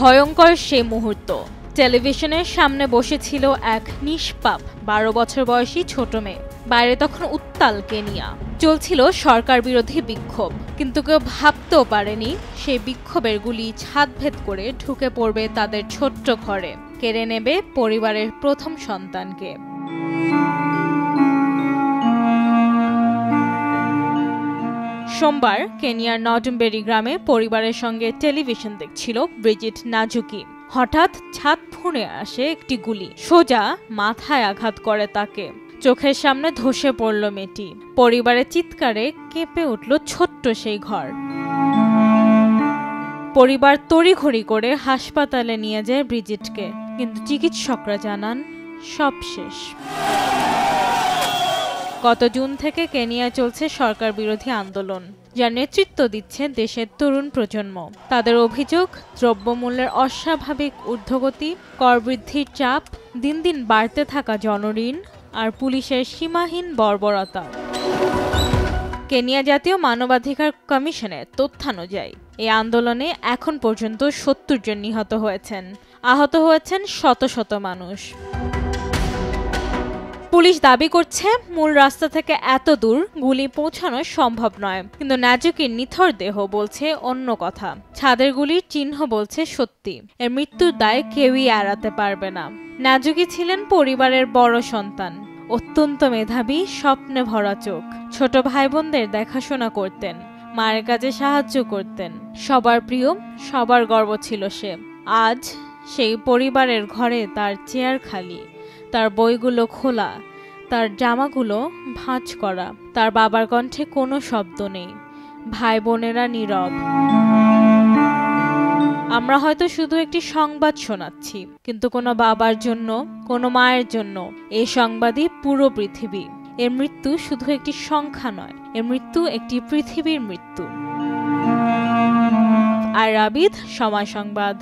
ভয়ঙ্কর সেই মুহূর্ত। টেলিভিশনের সামনে বসেছিল এক নিষ্পাপ 12 বছর বয়সী ছোট মেয়ে। বাইরে তখন উত্তাল কেনিয়া, চলছিল সরকার বিরোধী বিক্ষোভ। কিন্তু কেউ ভাবতেও পারেনি সেই বিক্ষোভের গুলি ছাদভেদ করে ঢুকে পড়বে তাদের ছোট্ট ঘরে, কেড়ে নেবে পরিবারের প্রথম সন্তানকে। সোমবার কেনিয়ার নটমবেরি গ্রামে পরিবারের সঙ্গে টেলিভিশন দেখছিল ব্রিজিট নাজুকি। হঠাৎ ছাদ ফুঁড়ে আসে একটি গুলি, সোজা মাথায় আঘাত করে তাকে। চোখের সামনে ধসে পড়ল মেয়েটি। পরিবারের চিৎকারে কেঁপে উঠল ছোট্ট সেই ঘর। পরিবার তড়িঘড়ি করে হাসপাতালে নিয়ে যায় ব্রিজিটকে, কিন্তু চিকিৎসকরা জানান সব শেষ। গত জুন থেকে কেনিয়ায় চলছে সরকার বিরোধী আন্দোলন, যার নেতৃত্ব দিচ্ছে দেশের তরুণ প্রজন্ম। তাদের অভিযোগ, দ্রব্যমূল্যের অস্বাভাবিক ঊর্ধ্বগতি, কর বৃদ্ধির চাপ, দিন দিন বাড়তে থাকা জনঋণ আর পুলিশের সীমাহীন বর্বরতা। কেনিয়া জাতীয় মানবাধিকার কমিশনের তথ্যানুযায়ী এই আন্দোলনে এখন পর্যন্ত 70 জন নিহত হয়েছেন, আহত হয়েছেন শত শত মানুষ। পুলিশ দাবি করছে মূল রাস্তা থেকে এত দূর গুলি পৌঁছানো সম্ভব নয়, কিন্তু নাজুকির নিথর দেহ বলছে অন্য কথা। ছাদের গুলির চিহ্ন বলছে সত্যি। এর মৃত্যুর দায় কেউই এড়াতে পারবে না। নাজুকি ছিলেন পরিবারের বড় সন্তান, অত্যন্ত মেধাবী, স্বপ্নে ভরা চোখ। ছোট ভাই বোনদের দেখাশোনা করতেন, মায়ের কাজে সাহায্য করতেন। সবার প্রিয়, সবার গর্ব ছিল সে। আজ সেই পরিবারের ঘরে তার চেয়ার খালি, তার বইগুলো খোলা, তার জামাগুলো ভাঁজ করা। তার বাবার কণ্ঠে কোনো শব্দ নেই, ভাই বোনেরা নীরব। আমরা হয়তো শুধু একটি সংবাদ শোনাচ্ছি, কিন্তু কোনো বাবার জন্য, কোনো মায়ের জন্য এই সংবাদই পুরো পৃথিবী। এর মৃত্যু শুধু একটি সংখ্যা নয়, এর মৃত্যু একটি পৃথিবীর মৃত্যু। আর রাবিদ, সময় সংবাদ।